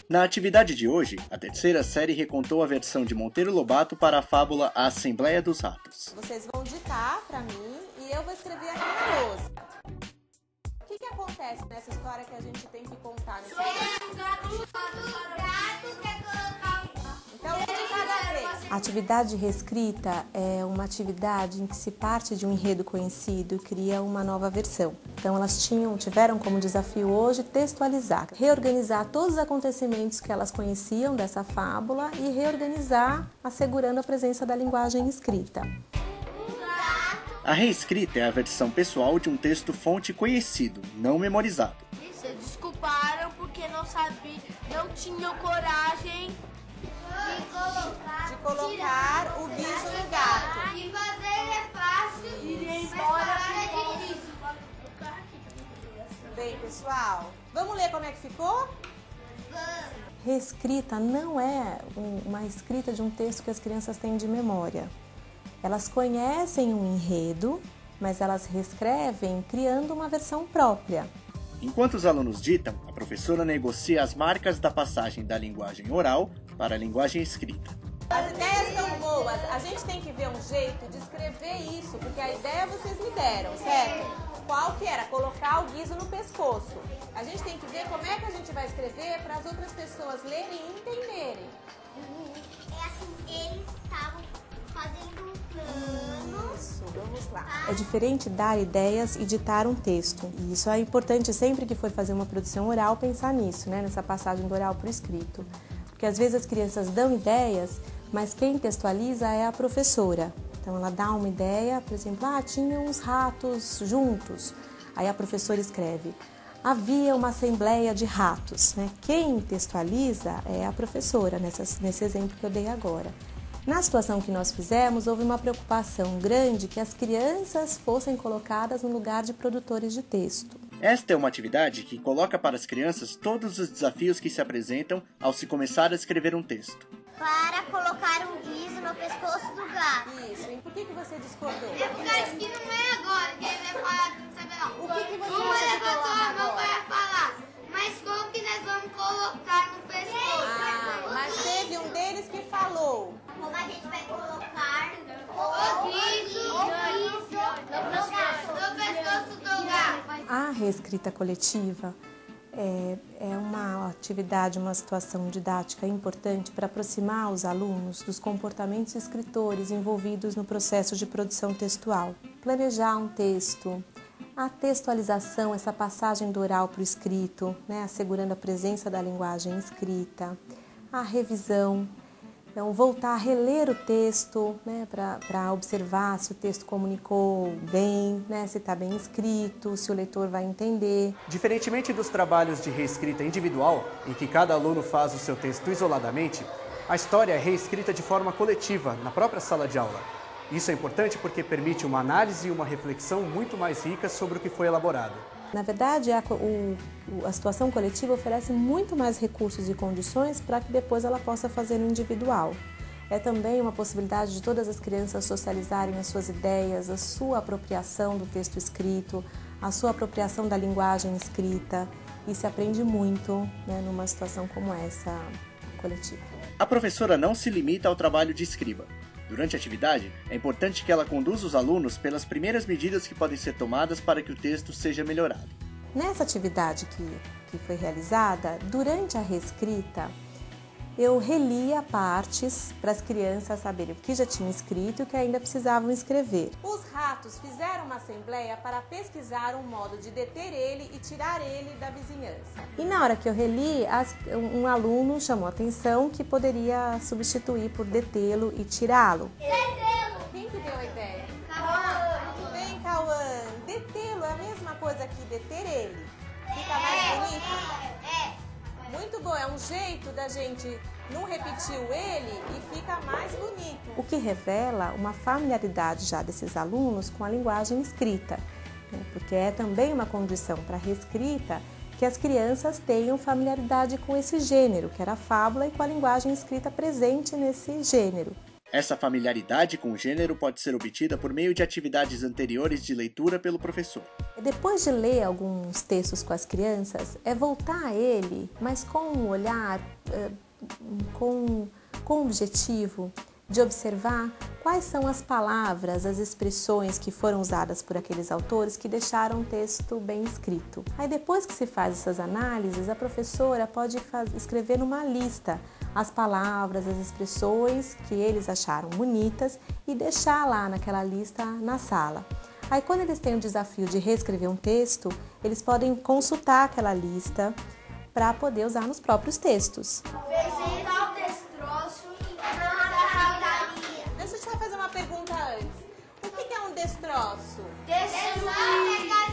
Na atividade de hoje, a terceira série recontou a versão de Monteiro Lobato para a fábula A Assembleia dos Ratos. Vocês vão ditar para mim e eu vou escrever aqui na lousa. O que acontece nessa história que a gente tem que contar nesse Então, um de cada vez. A atividade reescrita é uma atividade em que se parte de um enredo conhecido e cria uma nova versão. Então elas tiveram como desafio hoje textualizar, reorganizar todos os acontecimentos que elas conheciam dessa fábula e reorganizar assegurando a presença da linguagem escrita. A reescrita é a versão pessoal de um texto fonte conhecido, não memorizado. Se desculparam porque não tinham coragem de colocar o guiso no gato. E fazer é fácil, ir embora é difícil. Bem, pessoal, vamos ler como é que ficou? Reescrita não é uma escrita de um texto que as crianças têm de memória. Elas conhecem um enredo, mas elas reescrevem criando uma versão própria. Enquanto os alunos ditam, a professora negocia as marcas da passagem da linguagem oral para a linguagem escrita. As ideias estão boas, a gente tem que ver um jeito de escrever isso, porque a ideia vocês me deram, certo? Qual que era? Colocar o guiso no pescoço. A gente tem que ver como é que a gente vai escrever para as outras pessoas lerem e entenderem. É assim, eles estavam fazendo um plano. Isso, vamos lá. É diferente dar ideias e ditar um texto. E isso é importante sempre que for fazer uma produção oral pensar nisso, né? Nessa passagem do oral para o escrito. Porque às vezes as crianças dão ideias, mas quem textualiza é a professora. Então ela dá uma ideia, por exemplo, tinha uns ratos juntos. Aí a professora escreve, havia uma assembleia de ratos, né? Quem textualiza é a professora, nesse exemplo que eu dei agora. Na situação que nós fizemos, houve uma preocupação grande que as crianças fossem colocadas no lugar de produtores de texto. Esta é uma atividade que coloca para as crianças todos os desafios que se apresentam ao se começar a escrever um texto. Para colocar um guiso no pescoço do gato. Isso, e por que você discordou? É porque acho que não é agora que ele vai falar, não sabe não. O que você Uma acha que levantou a mão agora? para falar, mas como que nós vamos colocar no pescoço? Mas teve um deles que falou. Como a gente vai colocar o guiso no pescoço do gato? A reescrita coletiva é uma atividade, uma situação didática importante para aproximar os alunos dos comportamentos escritores envolvidos no processo de produção textual. Planejar um texto, a textualização, essa passagem do oral para o escrito, né, assegurando a presença da linguagem escrita, a revisão, então voltar a reler o texto, né, para observar se o texto comunicou bem, né, se está bem escrito, se o leitor vai entender. Diferentemente dos trabalhos de reescrita individual, em que cada aluno faz o seu texto isoladamente, a história é reescrita de forma coletiva, na própria sala de aula. Isso é importante porque permite uma análise e uma reflexão muito mais ricas sobre o que foi elaborado. Na verdade, a situação coletiva oferece muito mais recursos e condições para que depois ela possa fazer no individual. É também uma possibilidade de todas as crianças socializarem as suas ideias, a sua apropriação do texto escrito, a sua apropriação da linguagem escrita, e se aprende muito, né, numa situação como essa coletiva. A professora não se limita ao trabalho de escriba. Durante a atividade, é importante que ela conduza os alunos pelas primeiras medidas que podem ser tomadas para que o texto seja melhorado. Nessa atividade que foi realizada, durante a reescrita, eu relia partes para as crianças saberem o que já tinha escrito e o que ainda precisavam escrever. Os ratos fizeram uma assembleia para pesquisar um modo de deter ele e tirar ele da vizinhança. E na hora que eu reli, um aluno chamou a atenção que poderia substituir por detê-lo e tirá-lo. Quem que deu a ideia? Muito bem, Cauã. Detê-lo é a mesma coisa que deter ele. Fica mais bonito? Muito bom, é um jeito da gente não repetir o ele e fica mais bonito. O que revela uma familiaridade já desses alunos com a linguagem escrita, né? Porque é também uma condição para a reescrita que as crianças tenham familiaridade com esse gênero, que era a fábula, e com a linguagem escrita presente nesse gênero. Essa familiaridade com o gênero pode ser obtida por meio de atividades anteriores de leitura pelo professor. Depois de ler alguns textos com as crianças, é voltar a ele, mas com um olhar, com o objetivo de observar quais são as palavras, as expressões que foram usadas por aqueles autores que deixaram o texto bem escrito. Aí depois que se faz essas análises, a professora pode escrever numa lista as palavras, as expressões que eles acharam bonitas e deixar lá naquela lista na sala. Aí quando eles têm o desafio de reescrever um texto, eles podem consultar aquela lista para poder usar nos próprios textos. Deixa eu te fazer uma pergunta antes. O que é um destroço?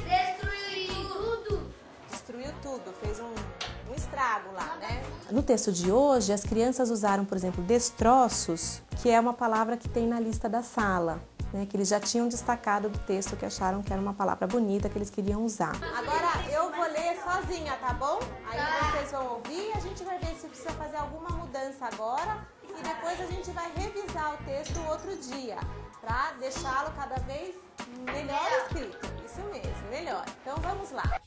Destruiu tudo. Destruiu tudo, fez um estrago lá, né? No texto de hoje, as crianças usaram, por exemplo, destroços, que é uma palavra que tem na lista da sala, né, que eles já tinham destacado do texto, que acharam que era uma palavra bonita, que eles queriam usar. Agora eu vou ler sozinha, tá bom? Aí vocês vão ouvir e a gente vai ver se precisa fazer alguma mudança agora e depois a gente vai revisar o texto outro dia, para deixá-lo cada vez melhor escrito. Isso mesmo, melhor. Então vamos lá.